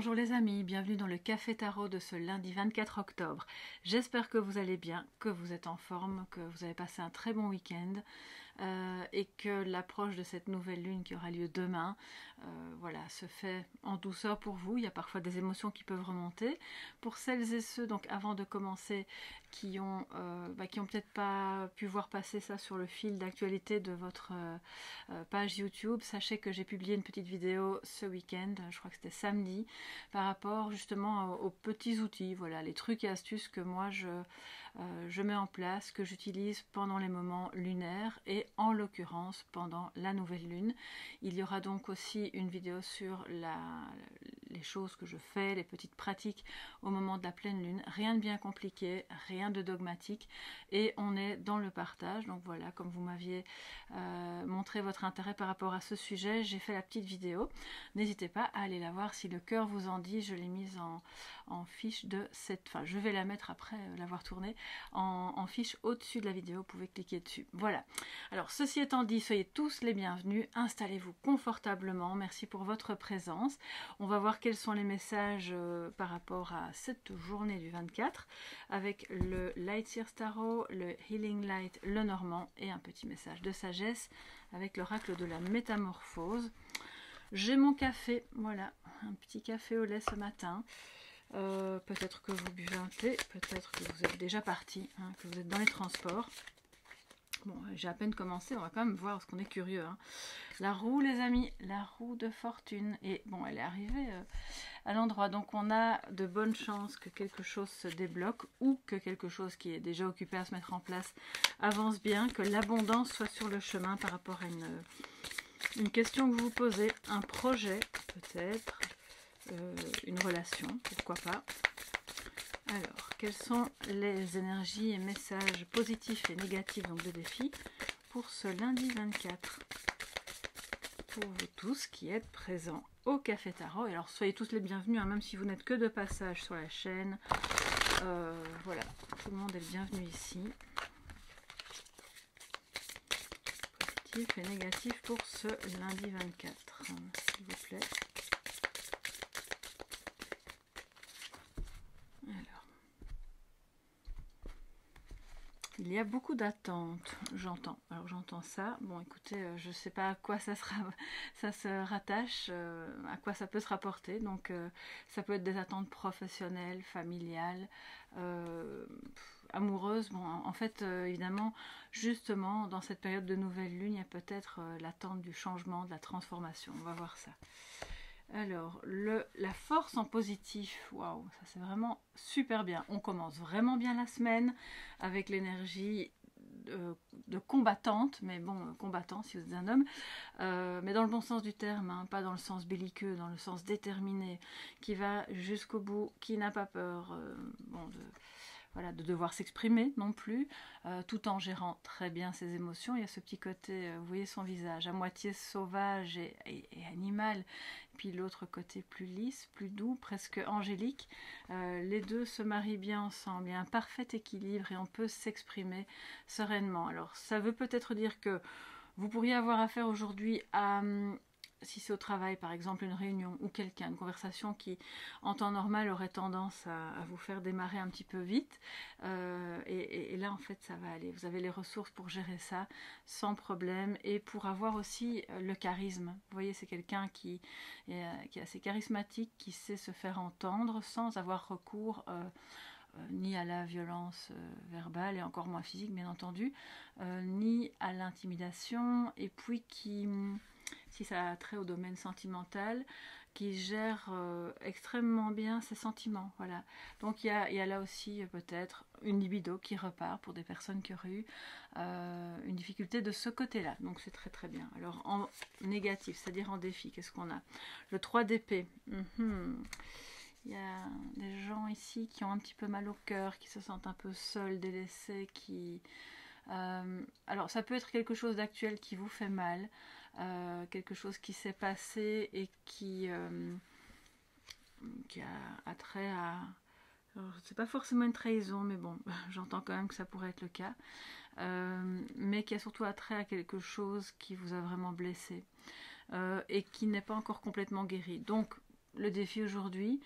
Bonjour les amis, bienvenue dans le Café Tarot de ce lundi 24 octobre. J'espère que vous allez bien, que vous êtes en forme, que vous avez passé un très bon week-end et que l'approche de cette nouvelle lune qui aura lieu demain voilà, se fait en douceur pour vous. Il y a parfois des émotions qui peuvent remonter. Pour celles et ceux, donc avant de commencer, qui ont peut-être pas pu voir passer ça sur le fil d'actualité de votre page YouTube, sachez que j'ai publié une petite vidéo ce week-end, je crois que c'était samedi, par rapport justement aux petits outils, voilà, les trucs et astuces que moi je mets en place, que j'utilise pendant les moments lunaires et en l'occurrence pendant la nouvelle lune. Il y aura donc aussi une vidéo sur les choses que je fais, les petites pratiques au moment de la pleine lune. Rien de bien compliqué, rien de dogmatique et on est dans le partage. Donc voilà, comme vous m'aviez montré votre intérêt par rapport à ce sujet, j'ai fait la petite vidéo. N'hésitez pas à aller la voir si le cœur vous en dit. Je l'ai mise en fiche de cette... Enfin, je vais la mettre après l'avoir tournée en fiche au-dessus de la vidéo. Vous pouvez cliquer dessus. Voilà. Alors, ceci étant dit, soyez tous les bienvenus. Installez-vous confortablement. Merci pour votre présence. On va voir quels sont les messages par rapport à cette journée du 24 avec le Light Seer Tarot, le Healing Light, le Normand et un petit message de sagesse avec l'oracle de la métamorphose. J'ai mon café, voilà, un petit café au lait ce matin. Peut-être que vous buvez un thé, peut-être que vous êtes déjà parti, hein, que vous êtes dans les transports. Bon, j'ai à peine commencé, on va quand même voir parce qu'on est curieux. Hein. La roue, les amis, la roue de fortune. Et bon, elle est arrivée à l'endroit. Donc, on a de bonnes chances que quelque chose se débloque ou que quelque chose qui est déjà occupé à se mettre en place avance bien, que l'abondance soit sur le chemin par rapport à une question que vous vous posez, un projet peut-être, une relation, pourquoi pas. Alors, quelles sont les énergies et messages positifs et négatifs donc de défi pour ce lundi 24 pour vous tous qui êtes présents au Café Tarot. Et alors, soyez tous les bienvenus, hein, même si vous n'êtes que de passage sur la chaîne. Voilà, tout le monde est le bienvenu ici. Positif et négatif pour ce lundi 24, s'il vous plaît. Alors, il y a beaucoup d'attentes, j'entends. Alors j'entends ça. Bon, écoutez, je ne sais pas à quoi ça se rattache, à quoi ça peut se rapporter. Donc, ça peut être des attentes professionnelles, familiales, amoureuses. Bon, en fait, évidemment, justement, dans cette période de nouvelle lune, il y a peut-être l'attente du changement, de la transformation. On va voir ça. Alors, la force en positif, waouh, ça c'est vraiment super bien. On commence vraiment bien la semaine avec l'énergie de combattante, mais bon, combattant si vous êtes un homme, mais dans le bon sens du terme, hein, pas dans le sens belliqueux, dans le sens déterminé, qui va jusqu'au bout, qui n'a pas peur voilà, de devoir s'exprimer non plus, tout en gérant très bien ses émotions. Il y a ce petit côté, vous voyez son visage, à moitié sauvage et animal, puis l'autre côté plus lisse, plus doux, presque angélique. Les deux se marient bien ensemble, il y a un parfait équilibre et on peut s'exprimer sereinement. Alors ça veut peut-être dire que vous pourriez avoir affaire aujourd'hui à... si c'est au travail, par exemple, une réunion ou quelqu'un, une conversation qui, en temps normal, aurait tendance à vous faire démarrer un petit peu vite. Et là, en fait, ça va aller. Vous avez les ressources pour gérer ça sans problème et pour avoir aussi le charisme. Vous voyez, c'est quelqu'un qui est assez charismatique, qui sait se faire entendre sans avoir recours ni à la violence verbale et encore moins physique, bien entendu, ni à l'intimidation, et puis qui... si ça a trait au domaine sentimental, qui gère extrêmement bien ses sentiments. Voilà. Donc il y a là aussi peut-être une libido qui repart pour des personnes qui auraient eu une difficulté de ce côté-là. Donc c'est très très bien. Alors en négatif, c'est-à-dire en défi, qu'est-ce qu'on a? Le 3 d'épée. Il y a des gens ici qui ont un petit peu mal au cœur, qui se sentent un peu seuls, délaissés, qui... alors ça peut être quelque chose d'actuel qui vous fait mal, quelque chose qui s'est passé et qui a trait à... c'est pas forcément une trahison, mais bon, j'entends quand même que ça pourrait être le cas, mais qui a surtout attrait à quelque chose qui vous a vraiment blessé et qui n'est pas encore complètement guéri. Donc le défi aujourd'hui,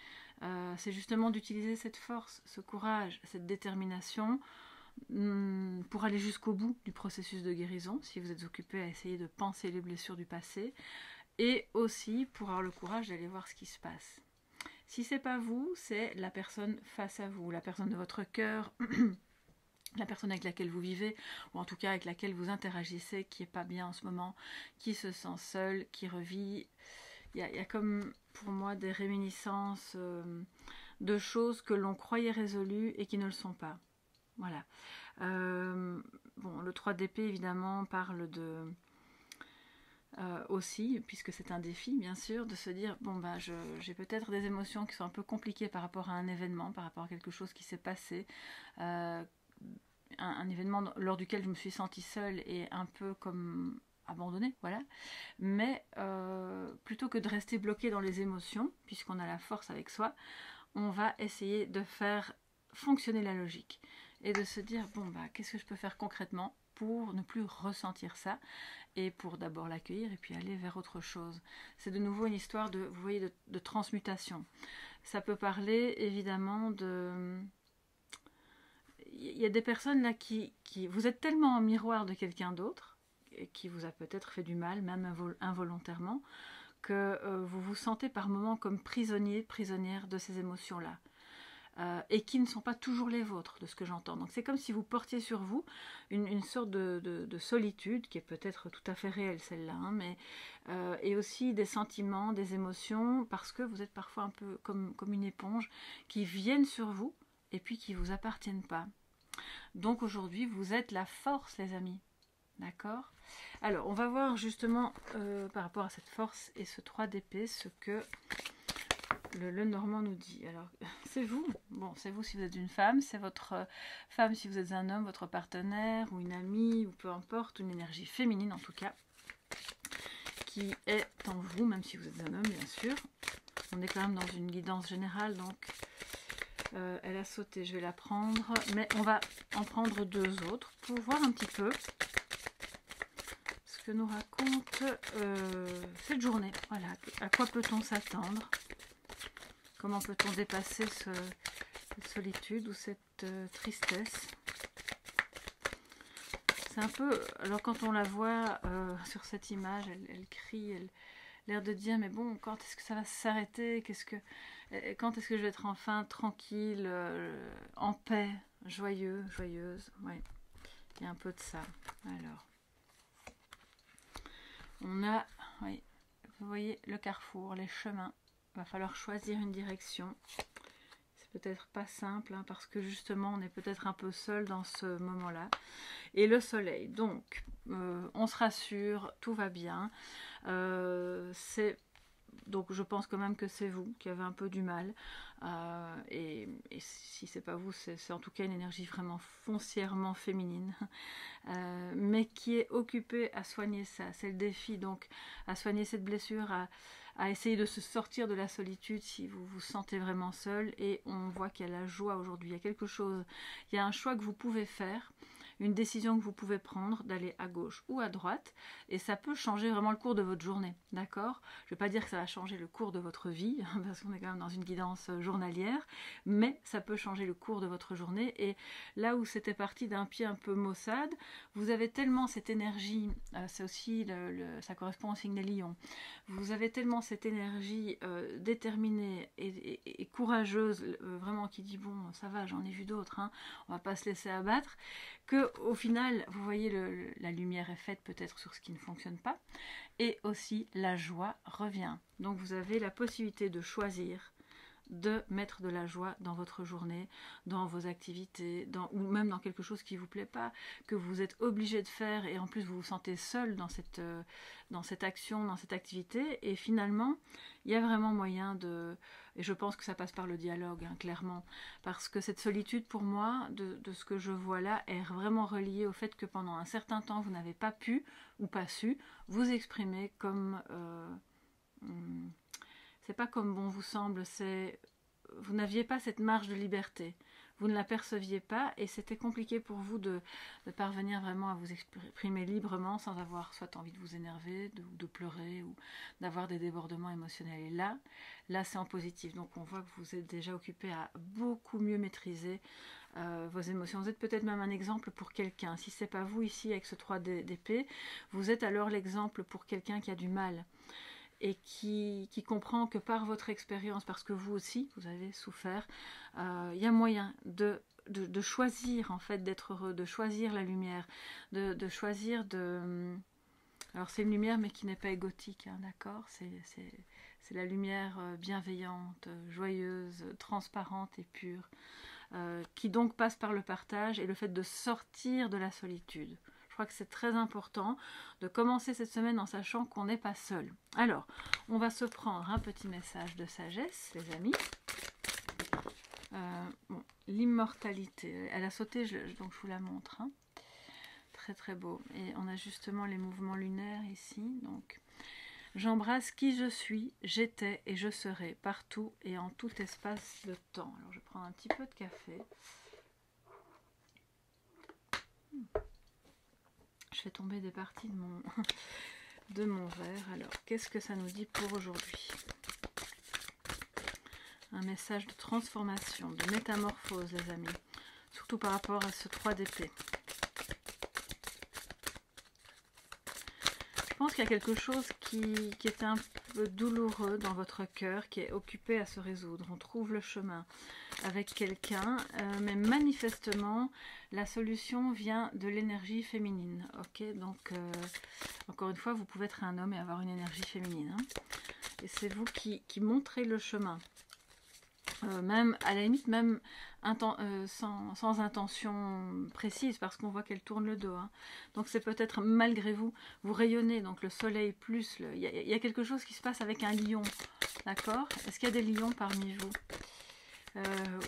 c'est justement d'utiliser cette force, ce courage, cette détermination pour aller jusqu'au bout du processus de guérison, si vous êtes occupé à essayer de panser les blessures du passé, et aussi pour avoir le courage d'aller voir ce qui se passe. Si c'est pas vous, c'est la personne face à vous, la personne de votre cœur, la personne avec laquelle vous vivez, ou en tout cas avec laquelle vous interagissez, qui est pas bien en ce moment, qui se sent seule, qui revit. Il y a comme pour moi des réminiscences de choses que l'on croyait résolues et qui ne le sont pas. Voilà. Bon, le 3 d'épée évidemment parle de aussi, puisque c'est un défi bien sûr, de se dire bon bah j'ai peut-être des émotions qui sont un peu compliquées par rapport à un événement, par rapport à quelque chose qui s'est passé, un événement lors duquel je me suis sentie seule et un peu comme abandonnée, voilà. Mais plutôt que de rester bloqué dans les émotions, puisqu'on a la force avec soi, on va essayer de faire fonctionner la logique et de se dire bon bah qu'est-ce que je peux faire concrètement pour ne plus ressentir ça et pour d'abord l'accueillir et puis aller vers autre chose. C'est de nouveau une histoire de, vous voyez, de transmutation. Ça peut parler évidemment de... Il y a des personnes là qui... Vous êtes tellement en miroir de quelqu'un d'autre, qui vous a peut-être fait du mal, même involontairement, que vous vous sentez par moments comme prisonnier, prisonnière de ces émotions-là. Et qui ne sont pas toujours les vôtres, de ce que j'entends. Donc c'est comme si vous portiez sur vous une sorte de solitude, qui est peut-être tout à fait réelle celle-là, hein, mais, et aussi des sentiments, des émotions, parce que vous êtes parfois un peu comme une éponge, qui viennent sur vous, et puis qui ne vous appartiennent pas. Donc aujourd'hui, vous êtes la force, les amis. D'accord ? Alors, on va voir justement, par rapport à cette force et ce 3 d'épée, ce que... Le Normand nous dit, alors c'est vous, bon c'est vous si vous êtes une femme, c'est votre femme si vous êtes un homme, votre partenaire ou une amie ou peu importe, une énergie féminine en tout cas, qui est en vous, même si vous êtes un homme bien sûr. On est quand même dans une guidance générale, donc elle a sauté, je vais la prendre, mais on va en prendre 2 autres pour voir un petit peu ce que nous raconte cette journée. Voilà, à quoi peut-on s'attendre? Comment peut-on dépasser cette solitude ou cette tristesse? C'est un peu... Alors quand on la voit sur cette image, elle crie, elle a l'air de dire mais bon, quand est-ce que ça va s'arrêter? Quand est-ce que je vais être enfin tranquille, en paix, joyeuse? Ouais, il y a un peu de ça. Alors, on a... Oui, vous voyez le carrefour, les chemins. Il va falloir choisir une direction. C'est peut-être pas simple, hein, parce que justement, on est peut-être un peu seul dans ce moment-là. Et le soleil, donc, on se rassure, tout va bien. Donc, je pense quand même que c'est vous qui avez un peu du mal. Et si c'est pas vous, c'est en tout cas une énergie vraiment foncièrement féminine. Mais qui est occupée à soigner ça. C'est le défi, donc, à soigner cette blessure, à essayer de se sortir de la solitude si vous vous sentez vraiment seul. Et on voit qu'il y a la joie aujourd'hui, il y a quelque chose, il y a un choix que vous pouvez faire, une décision que vous pouvez prendre d'aller à gauche ou à droite, et ça peut changer vraiment le cours de votre journée, d'accord? Je ne vais pas dire que ça va changer le cours de votre vie, parce qu'on est quand même dans une guidance journalière, mais ça peut changer le cours de votre journée, et là où c'était parti d'un pied un peu maussade, vous avez tellement cette énergie, c'est aussi, ça correspond au signe des lions, vous avez tellement cette énergie déterminée et courageuse, vraiment qui dit bon, ça va, j'en ai vu d'autres, hein, on va pas se laisser abattre, que au final, vous voyez, la lumière est faite peut-être sur ce qui ne fonctionne pas, et aussi la joie revient. Donc vous avez la possibilité de choisir de mettre de la joie dans votre journée, dans vos activités, ou même dans quelque chose qui ne vous plaît pas, que vous êtes obligé de faire, et en plus vous vous sentez seul dans cette action, dans cette activité, et finalement, il y a vraiment moyen de... Et je pense que ça passe par le dialogue, hein, clairement, parce que cette solitude, pour moi, de ce que je vois là, est vraiment reliée au fait que pendant un certain temps, vous n'avez pas pu, ou pas su, vous exprimer comme... c'est pas comme bon vous semble, c'est... Vous n'aviez pas cette marge de liberté. vous ne l'aperceviez pas et c'était compliqué pour vous de parvenir vraiment à vous exprimer librement sans avoir soit envie de vous énerver, de pleurer ou d'avoir des débordements émotionnels. Et là c'est en positif. Donc on voit que vous êtes déjà occupé à beaucoup mieux maîtriser vos émotions. Vous êtes peut-être même un exemple pour quelqu'un. Si ce n'est pas vous ici avec ce 3 d'épée, vous êtes alors l'exemple pour quelqu'un qui a du mal et qui comprend que par votre expérience, parce que vous aussi, vous avez souffert, il y a moyen de choisir en fait d'être heureux, de choisir la lumière, de choisir de... Alors c'est une lumière mais qui n'est pas égotique, hein, d'accord, c'est la lumière bienveillante, joyeuse, transparente et pure, qui donc passe par le partage et le fait de sortir de la solitude. Je crois que c'est très important de commencer cette semaine en sachant qu'on n'est pas seul. Alors, on va se prendre un petit message de sagesse, les amis. Bon, l'immortalité, elle a sauté, donc je vous la montre. Hein. Très très beau. Et on a justement les mouvements lunaires ici. Donc, j'embrasse qui je suis, j'étais et je serai partout et en tout espace de temps. Alors, je prends un petit peu de café. Je fais tomber des parties de mon verre. Alors, qu'est-ce que ça nous dit pour aujourd'hui? Un message de transformation, de métamorphose, les amis. Surtout par rapport à ce 3 d'épée. Je pense qu'il y a quelque chose qui est un peu douloureux dans votre cœur, qui est occupé à se résoudre. On trouve le chemin avec quelqu'un, mais manifestement, la solution vient de l'énergie féminine. Ok, donc, encore une fois, vous pouvez être un homme et avoir une énergie féminine. Hein. Et c'est vous qui montrez le chemin. Même à la limite, même sans intention précise, parce qu'on voit qu'elle tourne le dos. Hein. Donc c'est peut-être malgré vous, vous rayonnez, donc le soleil plus, il y a quelque chose qui se passe avec un lion, d'accord? Est-ce qu'il y a des lions parmi vous?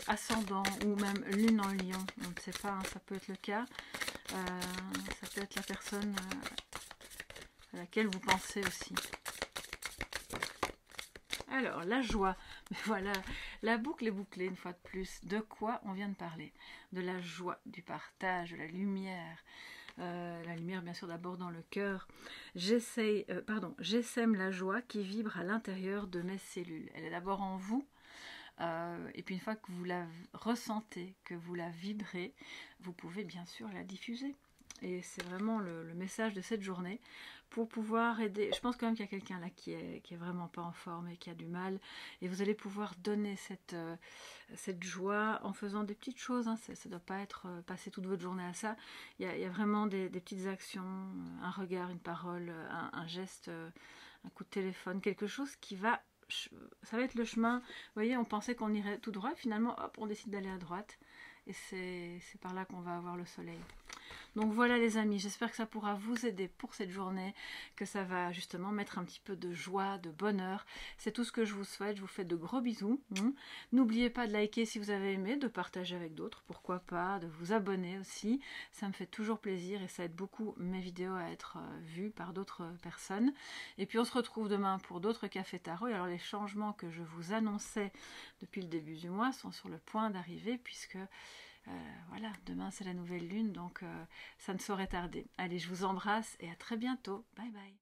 Ascendant ou même lune en lion, on ne sait pas, hein, ça peut être le cas. Ça peut être la personne à laquelle vous pensez aussi. Alors, la joie, mais voilà, la boucle est bouclée une fois de plus. De quoi on vient de parler? De la joie, du partage, de la lumière. La lumière, bien sûr, d'abord dans le cœur. J'essaime la joie qui vibre à l'intérieur de mes cellules. Elle est d'abord en vous. Et puis une fois que vous la ressentez, que vous la vibrez, vous pouvez bien sûr la diffuser. Et c'est vraiment le message de cette journée pour pouvoir aider. Je pense quand même qu'il y a quelqu'un là qui est vraiment pas en forme et qui a du mal. Et vous allez pouvoir donner cette joie en faisant des petites choses. Hein. Ça ne doit pas être passer toute votre journée à ça. Il y a vraiment des petites actions, un regard, une parole, un geste, un coup de téléphone, quelque chose qui va... Ça va être le chemin. Vous voyez, on pensait qu'on irait tout droit. Finalement, hop, on décide d'aller à droite. Et c'est par là qu'on va avoir le soleil. Donc voilà les amis, j'espère que ça pourra vous aider pour cette journée, que ça va justement mettre un petit peu de joie, de bonheur. C'est tout ce que je vous souhaite, je vous fais de gros bisous. N'oubliez pas de liker si vous avez aimé, de partager avec d'autres, pourquoi pas, de vous abonner aussi. Ça me fait toujours plaisir et ça aide beaucoup mes vidéos à être vues par d'autres personnes. Et puis on se retrouve demain pour d'autres cafés tarot. Et alors les changements que je vous annonçais depuis le début du mois sont sur le point d'arriver puisque... voilà, demain c'est la nouvelle lune, donc ça ne saurait tarder. Allez, je vous embrasse et à très bientôt. Bye bye.